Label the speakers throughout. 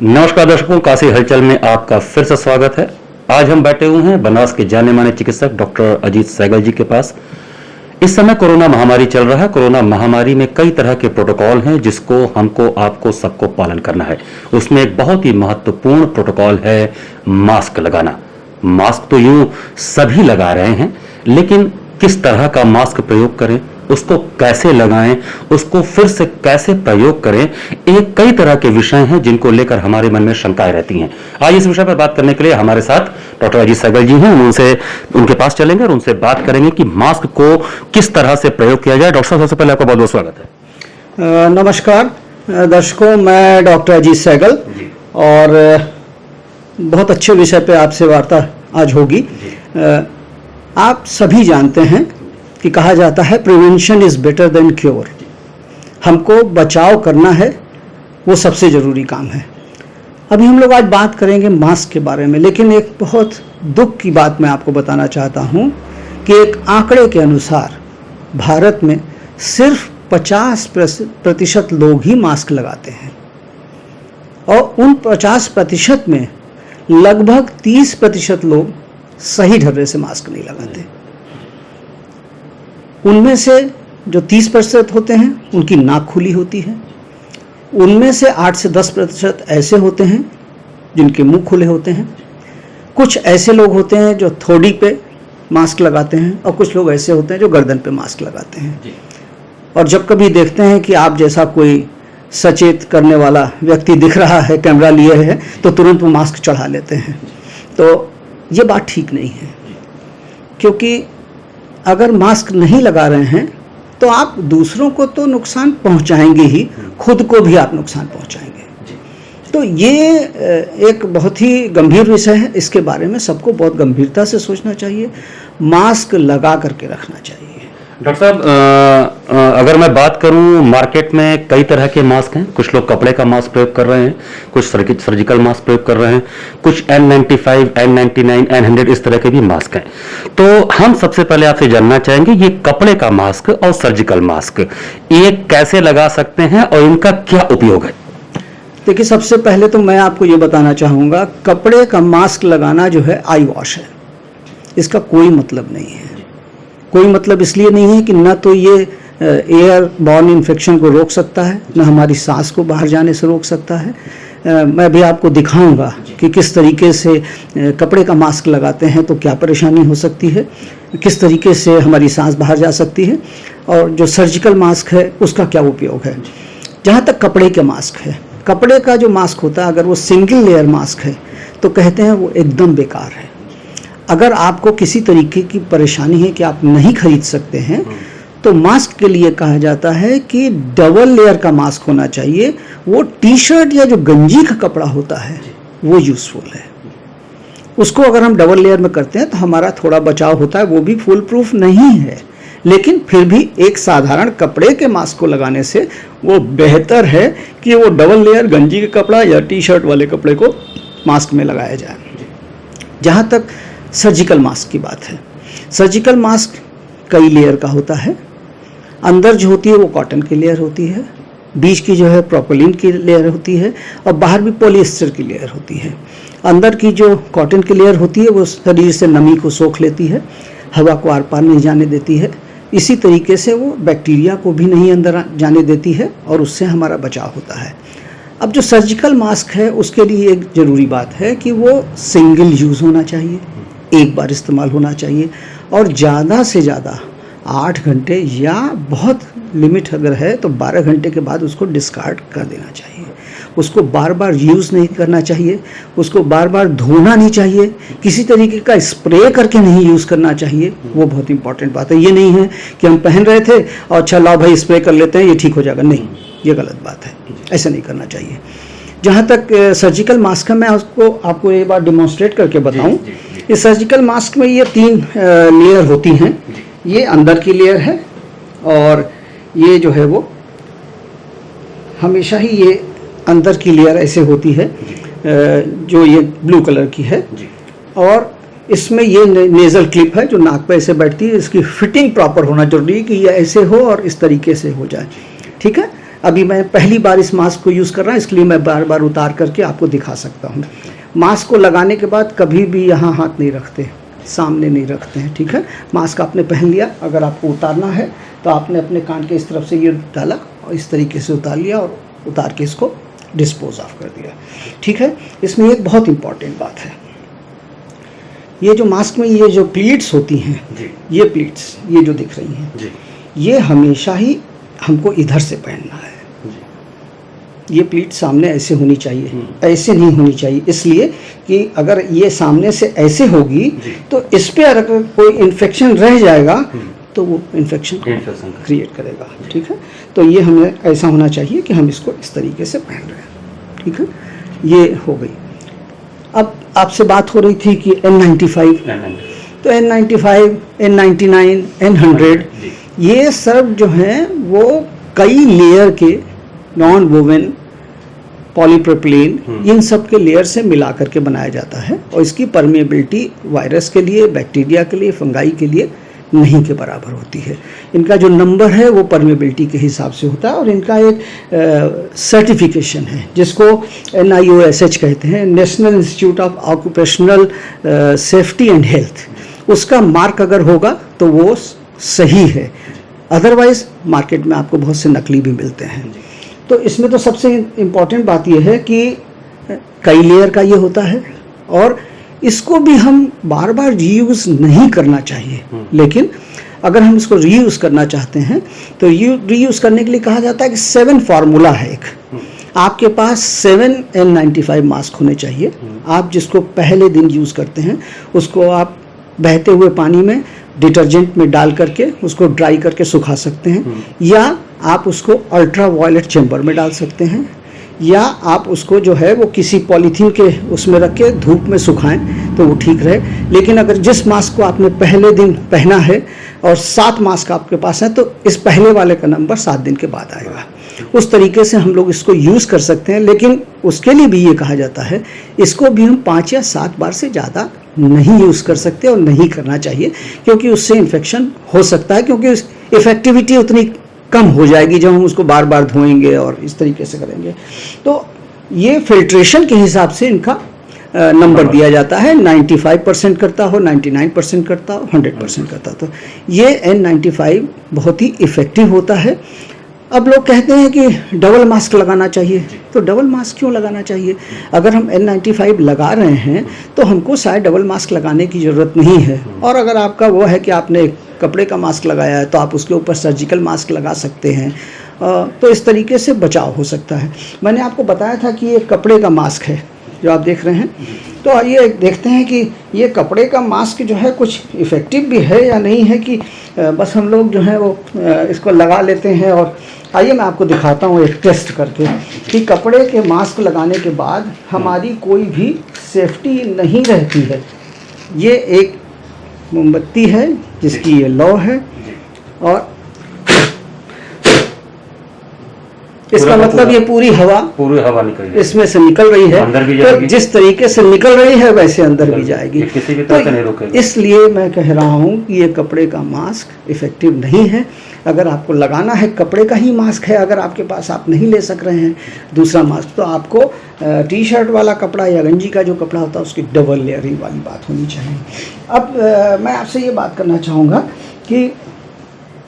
Speaker 1: नमस्कार दर्शकों, काशी हलचल में आपका फिर से स्वागत है। आज हम बैठे हुए हैं बनास के जाने माने चिकित्सक डॉक्टर अजीत सहगल जी के पास। इस समय कोरोना महामारी चल रहा है। कोरोना महामारी में कई तरह के प्रोटोकॉल हैं जिसको हमको, आपको, सबको पालन करना है। उसमें एक बहुत ही महत्वपूर्ण प्रोटोकॉल है मास्क लगाना। मास्क तो यूं सभी लगा रहे हैं, लेकिन किस तरह का मास्क प्रयोग करें, उसको कैसे लगाएं, उसको फिर से कैसे प्रयोग करें, एक कई तरह के विषय हैं जिनको लेकर हमारे मन में शंकाएं रहती हैं। आज इस विषय पर बात करने के लिए हमारे साथ डॉक्टर अजीत सहगल जी हैं। उनके पास चलेंगे और उनसे बात करेंगे कि मास्क को किस तरह से प्रयोग किया जाए। डॉक्टर साहब, सबसे पहले आपका बहुत बहुत स्वागत है।
Speaker 2: नमस्कार दर्शकों, मैं डॉक्टर अजीत सहगल और बहुत अच्छे विषय पे आपसे वार्ता आज होगी। आप सभी जानते हैं कि कहा जाता है prevention is better than cure. हमको बचाव करना है, वो सबसे ज़रूरी काम है। अभी हम लोग आज बात करेंगे मास्क के बारे में, लेकिन एक बहुत दुख की बात मैं आपको बताना चाहता हूँ कि एक आंकड़े के अनुसार भारत में सिर्फ 50% लोग ही मास्क लगाते हैं और उन 50% में लगभग 30% लोग सही ढंग से मास्क नहीं लगाते। उनमें से जो 30% होते हैं उनकी नाक खुली होती है। उनमें से 8 से 10% ऐसे होते हैं जिनके मुंह खुले होते हैं। कुछ ऐसे लोग होते हैं जो थोड़ी पे मास्क लगाते हैं और कुछ लोग ऐसे होते हैं जो गर्दन पे मास्क लगाते हैं। और जब कभी देखते हैं कि आप जैसा कोई सचेत करने वाला व्यक्ति दिख रहा है, कैमरा लिए है, तो तुरंत वो मास्क चढ़ा लेते हैं। तो ये बात ठीक नहीं है, क्योंकि अगर मास्क नहीं लगा रहे हैं तो आप दूसरों को तो नुकसान पहुंचाएंगे ही, खुद को भी आप नुकसान पहुंचाएंगे। तो ये एक बहुत ही गंभीर विषय है। इसके बारे में सबको बहुत गंभीरता से सोचना चाहिए, मास्क लगा करके रखना चाहिए।
Speaker 1: डॉक्टर साहब, अगर मैं बात करूं, मार्केट में कई तरह के मास्क हैं। कुछ लोग कपड़े का मास्क प्रयोग कर रहे हैं, कुछ सर्जिकल मास्क प्रयोग कर रहे हैं, कुछ N95, N99, N100 इस तरह के भी मास्क हैं। तो हम सबसे पहले आपसे जानना चाहेंगे, ये कपड़े का मास्क और सर्जिकल मास्क ये कैसे लगा सकते हैं और इनका क्या उपयोग है?
Speaker 2: देखिए, सबसे पहले तो मैं आपको ये बताना चाहूँगा, कपड़े का मास्क लगाना जो है आई वॉश है। इसका कोई मतलब नहीं है। कोई मतलब इसलिए नहीं है कि न तो ये एयर बॉर्न इन्फेक्शन को रोक सकता है, न हमारी सांस को बाहर जाने से रोक सकता है। मैं भी आपको दिखाऊंगा कि किस तरीके से कपड़े का मास्क लगाते हैं तो क्या परेशानी हो सकती है, किस तरीके से हमारी सांस बाहर जा सकती है, और जो सर्जिकल मास्क है उसका क्या उपयोग है। जहाँ तक कपड़े के मास्क है, कपड़े का जो मास्क होता है, अगर वो सिंगल लेयर मास्क है तो कहते हैं वो एकदम बेकार है। अगर आपको किसी तरीके की परेशानी है कि आप नहीं खरीद सकते हैं, तो मास्क के लिए कहा जाता है कि डबल लेयर का मास्क होना चाहिए। वो टी शर्ट या जो गंजी का कपड़ा होता है वो यूज़फुल है। उसको अगर हम डबल लेयर में करते हैं तो हमारा थोड़ा बचाव होता है, वो भी फुल प्रूफ नहीं है, लेकिन फिर भी एक साधारण कपड़े के मास्क को लगाने से वो बेहतर है कि वो डबल लेयर गंजी का कपड़ा या टी शर्ट वाले कपड़े को मास्क में लगाया जाए। जहाँ तक सर्जिकल मास्क की बात है, सर्जिकल मास्क कई लेयर का होता है। अंदर जो होती है वो कॉटन की लेयर होती है, बीच की जो है प्रोपिलीन की लेयर होती है, और बाहर भी पॉलिएस्टर की लेयर होती है। अंदर की जो कॉटन की लेयर होती है वो शरीर से नमी को सोख लेती है, हवा को आर पार नहीं जाने देती है। इसी तरीके से वो बैक्टीरिया को भी नहीं अंदर जाने देती है और उससे हमारा बचाव होता है। अब जो सर्जिकल मास्क है उसके लिए एक ज़रूरी बात है कि वो सिंगल यूज़ होना चाहिए, एक बार इस्तेमाल होना चाहिए, और ज़्यादा से ज़्यादा 8 घंटे या बहुत लिमिट अगर है तो 12 घंटे के बाद उसको डिस्कार्ड कर देना चाहिए। उसको बार बार यूज़ नहीं करना चाहिए, उसको बार बार धोना नहीं चाहिए, किसी तरीके का स्प्रे करके नहीं यूज़ करना चाहिए। वो बहुत इंपॉर्टेंट बात है। ये नहीं है कि हम पहन रहे थे और अच्छा लाओ भाई स्प्रे कर लेते हैं, ये ठीक हो जाएगा। नहीं, ये गलत बात है, ऐसा नहीं करना चाहिए। जहाँ तक सर्जिकल मास्क है, मैं आपको एक बार डिमॉन्स्ट्रेट करके बताऊँ। इस सर्जिकल मास्क में ये 3 लेयर होती हैं। ये अंदर की लेयर है और ये जो है वो हमेशा ही ये अंदर की लेयर ऐसे होती है, जो ये ब्लू कलर की है, और इसमें ये नेज़ल क्लिप है जो नाक पे ऐसे बैठती है। इसकी फिटिंग प्रॉपर होना जरूरी है कि ये ऐसे हो और इस तरीके से हो जाए, ठीक है। अभी मैं पहली बार इस मास्क को यूज़ कर रहा हूँ, इसलिए मैं बार बार उतार करके आपको दिखा सकता हूँ। मास्क को लगाने के बाद कभी भी यहाँ हाथ नहीं रखते, सामने नहीं रखते हैं, ठीक है। मास्क आपने पहन लिया, अगर आपको उतारना है तो आपने अपने कान के इस तरफ से ये डाला और इस तरीके से उतार लिया और उतार के इसको डिस्पोज ऑफ कर दिया, ठीक है। इसमें एक बहुत इम्पॉर्टेंट बात है, ये जो मास्क में ये जो प्लीट्स होती हैं, ये प्लीट्स ये जो दिख रही हैं, ये हमेशा ही हमको इधर से पहनना है। ये प्लीट सामने ऐसे होनी चाहिए, ऐसे नहीं होनी चाहिए, इसलिए कि अगर ये सामने से ऐसे होगी तो इस पे अगर कोई इन्फेक्शन रह जाएगा तो वो इन्फेक्शन क्रिएट करेगा, ठीक है। तो ये हमें ऐसा होना चाहिए कि हम इसको इस तरीके से पहन रहे हैं, ठीक है। ये हो गई। अब आपसे बात हो रही थी कि N95, तो N95, N99, N100 ये सब जो हैं वो कई लेयर के नॉन वोवन पॉलीप्रोपिलीन इन सब के लेयर से मिला करके बनाया जाता है और इसकी परमेबिलिटी वायरस के लिए, बैक्टीरिया के लिए, फंगाई के लिए नहीं के बराबर होती है। इनका जो नंबर है वो परमेबिलिटी के हिसाब से होता है और इनका एक सर्टिफिकेशन है जिसको NIOSH कहते हैं, national institute of occupational safety and health. उसका मार्क अगर होगा तो वो सही है, अदरवाइज मार्केट में आपको बहुत से नकली भी मिलते हैं। तो इसमें तो सबसे इम्पॉर्टेंट बात यह है कि कई लेयर का ये होता है और इसको भी हम बार बार रीयूज़ नहीं करना चाहिए, लेकिन अगर हम इसको रीयूज़ करना चाहते हैं तो रीयूज़ करने के लिए कहा जाता है कि 7 फार्मूला है एक। आपके पास 7 N95 मास्क होने चाहिए। आप जिसको पहले दिन यूज़ करते हैं उसको आप बहते हुए पानी में डिटर्जेंट में डाल करके उसको ड्राई करके सुखा सकते हैं, या आप उसको अल्ट्रा वायलेट चैम्बर में डाल सकते हैं, या आप उसको जो है वो किसी पॉलीथीन के उसमें रख के धूप में सुखाएं तो वो ठीक रहे। लेकिन अगर जिस मास्क को आपने पहले दिन पहना है और 7 मास्क आपके पास हैं तो इस पहले वाले का नंबर 7 दिन के बाद आएगा। उस तरीके से हम लोग इसको यूज़ कर सकते हैं, लेकिन उसके लिए भी ये कहा जाता है इसको भी हम 5 या 7 बार से ज़्यादा नहीं यूज़ कर सकते और नहीं करना चाहिए, क्योंकि उससे इन्फेक्शन हो सकता है, क्योंकि इफ़ेक्टिविटी उतनी कम हो जाएगी जब हम उसको बार बार धोएंगे और इस तरीके से करेंगे। तो ये फिल्ट्रेशन के हिसाब से इनका नंबर दिया जाता है, 95% करता हो, 99% करता हो, 100% करता हो। तो ये N95 बहुत ही इफ़ेक्टिव होता है। अब लोग कहते हैं कि डबल मास्क लगाना चाहिए, तो डबल मास्क क्यों लगाना चाहिए? अगर हम N95 लगा रहे हैं तो हमको शायद डबल मास्क लगाने की ज़रूरत नहीं है। और अगर आपका वो है कि आपने कपड़े का मास्क लगाया है तो आप उसके ऊपर सर्जिकल मास्क लगा सकते हैं, तो इस तरीके से बचाव हो सकता है। मैंने आपको बताया था कि ये कपड़े का मास्क है जो आप देख रहे हैं, तो आइए देखते हैं कि ये कपड़े का मास्क जो है कुछ इफ़ेक्टिव भी है या नहीं है, कि बस हम लोग जो है वो इसको लगा लेते हैं। और आइए मैं आपको दिखाता हूँ एक टेस्ट करके कि कपड़े के मास्क लगाने के बाद हमारी कोई भी सेफ्टी नहीं रहती है। ये एक मोमबत्ती है जिसकी ये लौ है और इसका मतलब ये पूरी हवा
Speaker 1: निकल रही है,
Speaker 2: इसमें से निकल रही है,
Speaker 1: अंदर भी
Speaker 2: तो
Speaker 1: जाएगी।
Speaker 2: जिस तरीके से निकल रही है वैसे अंदर भी जाएगी।
Speaker 1: किसी भी तरह से नहीं
Speaker 2: तो
Speaker 1: रोकेगा।
Speaker 2: इसलिए मैं कह रहा हूँ कि ये कपड़े का मास्क इफ़ेक्टिव नहीं है। अगर आपको लगाना है कपड़े का ही मास्क है, अगर आपके पास आप नहीं ले सक रहे हैं दूसरा मास्क, तो आपको टी शर्ट वाला कपड़ा या गंजी का जो कपड़ा होता है उसकी डबल लेयरिंग वाली बात होनी चाहिए। अब मैं आपसे ये बात करना चाहूँगा कि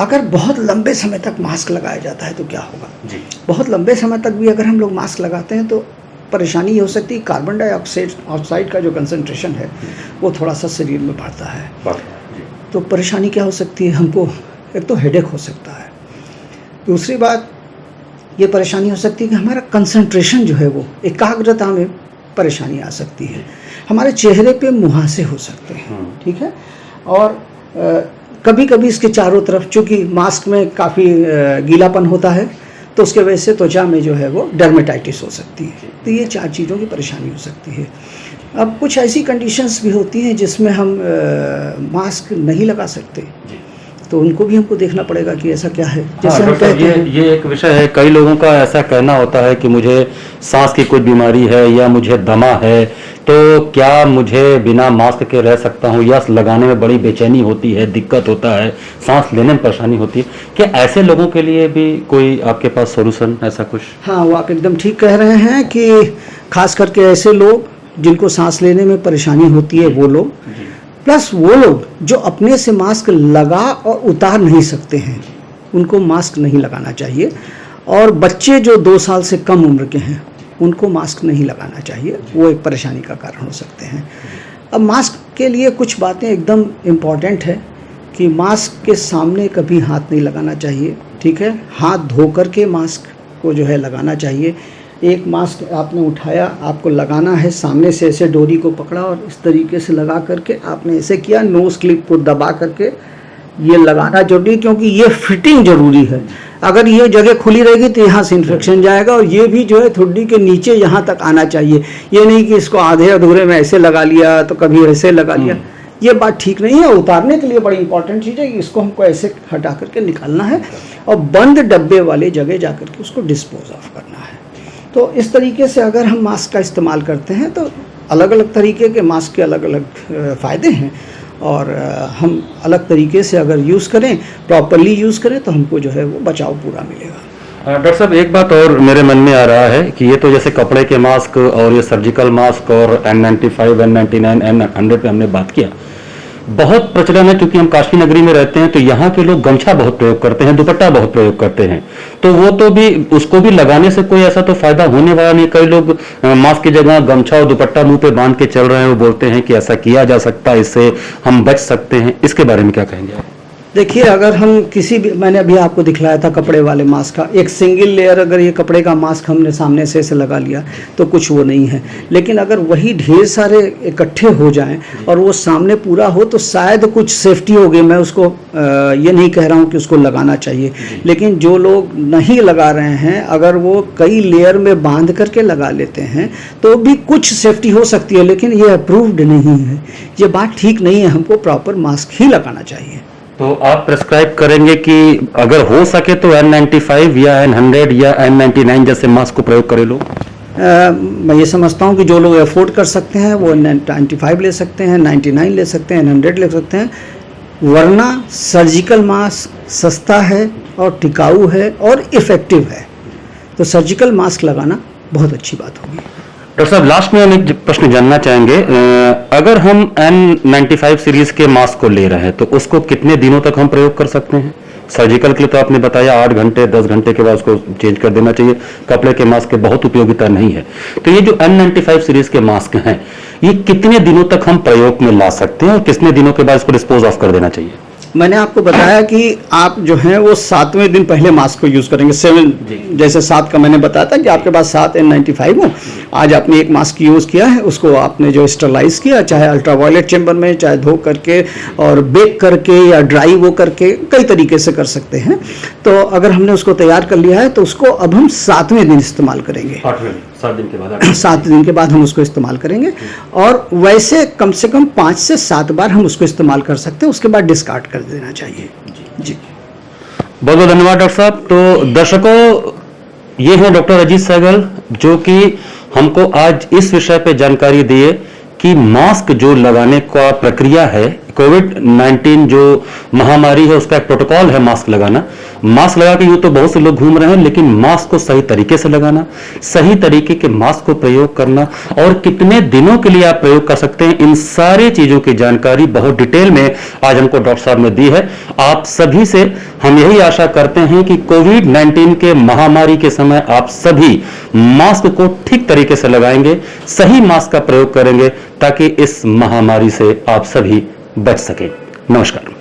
Speaker 2: अगर बहुत लंबे समय तक मास्क लगाया जाता है तो क्या होगा जी। बहुत लंबे समय तक भी अगर हम लोग मास्क लगाते हैं तो परेशानी ये हो सकती है, कार्बन डाइऑक्साइड का जो कंसंट्रेशन है वो थोड़ा सा शरीर में बढ़ता है। तो परेशानी क्या हो सकती है, हमको एक तो हेडेक हो सकता है, दूसरी बात ये परेशानी हो सकती है कि हमारा कंसंट्रेशन जो है वो एकाग्रता में परेशानी आ सकती है, हमारे चेहरे पे मुहासे हो सकते हैं, ठीक है। और कभी कभी इसके चारों तरफ, चूँकि मास्क में काफ़ी गीलापन होता है तो उसके वजह से त्वचा में जो है वो डर्मेटाइटिस हो सकती है। तो ये 4 चीज़ों की परेशानी हो सकती है। अब कुछ ऐसी कंडीशंस भी होती हैं जिसमें हम मास्क नहीं लगा सकते, तो उनको भी हमको देखना पड़ेगा कि ऐसा क्या है।
Speaker 1: हाँ,
Speaker 2: जैसे हम
Speaker 1: डॉक्टर साहब,
Speaker 2: कहते हैं,
Speaker 1: ये एक विषय है। कई लोगों का ऐसा कहना होता है कि मुझे सांस की कोई बीमारी है या मुझे दमा है, तो क्या मुझे बिना मास्क के रह सकता हूँ, या लगाने में बड़ी बेचैनी होती है, दिक्कत होता है, सांस लेने में परेशानी होती है। क्या ऐसे लोगों के लिए भी कोई आपके पास सॉल्यूशन ऐसा कुछ?
Speaker 2: हाँ, वो आप एकदम ठीक कह रहे हैं कि खास करके ऐसे लोग जिनको सांस लेने में परेशानी होती है, वो लोग, प्लस वो लोग जो अपने से मास्क लगा और उतार नहीं सकते हैं, उनको मास्क नहीं लगाना चाहिए। और बच्चे जो 2 साल से कम उम्र के हैं, उनको मास्क नहीं लगाना चाहिए, वो एक परेशानी का कारण हो सकते हैं। अब मास्क के लिए कुछ बातें एकदम इम्पॉर्टेंट है कि मास्क के सामने कभी हाथ नहीं लगाना चाहिए, ठीक है। हाथ धो करके मास्क को जो है लगाना चाहिए। एक मास्क आपने उठाया, आपको लगाना है, सामने से ऐसे डोरी को पकड़ा और इस तरीके से लगा करके आपने ऐसे किया, नोज क्लिप को दबा करके ये लगाना जरूरी, क्योंकि ये फिटिंग जरूरी है। अगर ये जगह खुली रहेगी तो यहाँ से इन्फेक्शन जाएगा, और ये भी जो है ठुड्डी के नीचे यहाँ तक आना चाहिए। ये नहीं कि इसको आधे अधूरे में ऐसे लगा लिया तो कभी ऐसे लगा लिया, ये बात ठीक नहीं है। उतारने के लिए बड़ी इंपॉर्टेंट चीज़ है कि इसको हमको ऐसे हटा करके निकालना है और बंद डब्बे वाले जगह जा करके उसको डिस्पोज ऑफ करना है। तो इस तरीके से अगर हम मास्क का इस्तेमाल करते हैं तो अलग अलग तरीके के मास्क के अलग अलग फ़ायदे हैं, और हम अलग तरीके से अगर यूज़ करें, प्रॉपरली यूज़ करें, तो हमको जो है वो बचाव पूरा मिलेगा।
Speaker 1: डॉक्टर साहब, एक बात और मेरे मन में आ रहा है कि ये तो जैसे कपड़े के मास्क और ये सर्जिकल मास्क और N95, N99, N100 पे हमने बात किया, बहुत प्रचलन है। क्योंकि हम काशी नगरी में रहते हैं तो यहाँ के लोग गमछा बहुत प्रयोग करते हैं, दुपट्टा बहुत प्रयोग करते हैं, तो वो तो भी, उसको भी लगाने से कोई ऐसा तो फायदा होने वाला नहीं। कई लोग मास्क की जगह गमछा और दुपट्टा मुंह पे बांध के चल रहे हैं, वो बोलते हैं कि ऐसा किया जा सकता है, इससे हम बच सकते हैं। इसके बारे में क्या कहेंगे आप?
Speaker 2: देखिए, अगर हम किसी भी, मैंने अभी आपको दिखलाया था कपड़े वाले मास्क का, एक सिंगल लेयर अगर ये कपड़े का मास्क हमने सामने से ऐसे लगा लिया तो कुछ वो नहीं है। लेकिन अगर वही ढेर सारे इकट्ठे हो जाएं और वो सामने पूरा हो तो शायद कुछ सेफ्टी होगी। मैं उसको ये नहीं कह रहा हूँ कि उसको लगाना चाहिए, लेकिन जो लोग नहीं लगा रहे हैं, अगर वो कई लेयर में बांध करके लगा लेते हैं तो भी कुछ सेफ्टी हो सकती है, लेकिन ये अप्रूव्ड नहीं है। ये बात ठीक नहीं है, हमको प्रॉपर मास्क ही लगाना चाहिए।
Speaker 1: तो आप प्रेस्क्राइब करेंगे कि अगर हो सके तो N95 या N100 या N99 जैसे मास्क को प्रयोग करे लोग?
Speaker 2: मैं ये समझता हूँ कि जो लोग अफोर्ड कर सकते हैं वो N95 ले सकते हैं, 99 ले सकते हैं, N100 ले सकते हैं, वरना सर्जिकल मास्क सस्ता है और टिकाऊ है और इफ़ेक्टिव है, तो सर्जिकल मास्क लगाना बहुत अच्छी बात होगी।
Speaker 1: डॉक्टर साहब, लास्ट में हम एक प्रश्न जानना चाहेंगे। अगर हम N95 सीरीज के मास्क को ले रहे हैं तो उसको कितने दिनों तक हम प्रयोग कर सकते हैं? सर्जिकल के लिए तो आपने बताया 8 घंटे 10 घंटे के बाद उसको चेंज कर देना चाहिए। कपड़े के मास्क के बहुत उपयोगिता नहीं है, तो ये जो N95 सीरीज के मास्क हैं, ये कितने दिनों तक हम प्रयोग में ला सकते हैं और कितने दिनों के बाद इसको डिस्पोज ऑफ कर देना चाहिए?
Speaker 2: मैंने आपको बताया कि आप जो हैं वो 7वें दिन पहले मास्क को यूज़ करेंगे। 7, जैसे 7 का मैंने बताया था कि आपके पास 7 N95 हो, आज आपने एक मास्क यूज़ किया है, उसको आपने जो स्टरलाइज किया, चाहे अल्ट्रावायलेट चैम्बर में, चाहे धो करके और बेक करके या ड्राई वो करके, कई तरीके से कर सकते हैं। तो अगर हमने उसको तैयार कर लिया है तो उसको अब हम 7वें दिन इस्तेमाल करेंगे।
Speaker 1: 7 दिन के बाद
Speaker 2: 7 दिन के बाद हम उसको इस्तेमाल करेंगे, और वैसे कम से कम 5 से 7 बार हम उसको इस्तेमाल कर सकते हैं, उसके बाद डिस्कार्ड कर देना चाहिए। जी,
Speaker 1: बहुत बहुत धन्यवाद डॉक्टर साहब। तो दर्शकों, ये हैं डॉक्टर अजीत सहगल, जो कि हमको आज इस विषय पे जानकारी दिए कि मास्क जो लगाने का प्रक्रिया है, कोविड-19 जो महामारी है उसका एक प्रोटोकॉल है मास्क लगाना। मास्क लगा के यूं तो बहुत से लोग घूम रहे हैं, लेकिन मास्क को सही तरीके से लगाना, सही तरीके के मास्क को प्रयोग करना और कितने दिनों के लिए आप प्रयोग कर सकते हैं, इन सारी चीजों की जानकारी बहुत डिटेल में आज हमको डॉक्टर साहब ने दी है। आप सभी से हम यही आशा करते हैं कि कोविड-19 के महामारी के समय आप सभी मास्क को ठीक तरीके से लगाएंगे, सही मास्क का प्रयोग करेंगे, ताकि इस महामारी से आप सभी बच सकें। नमस्कार।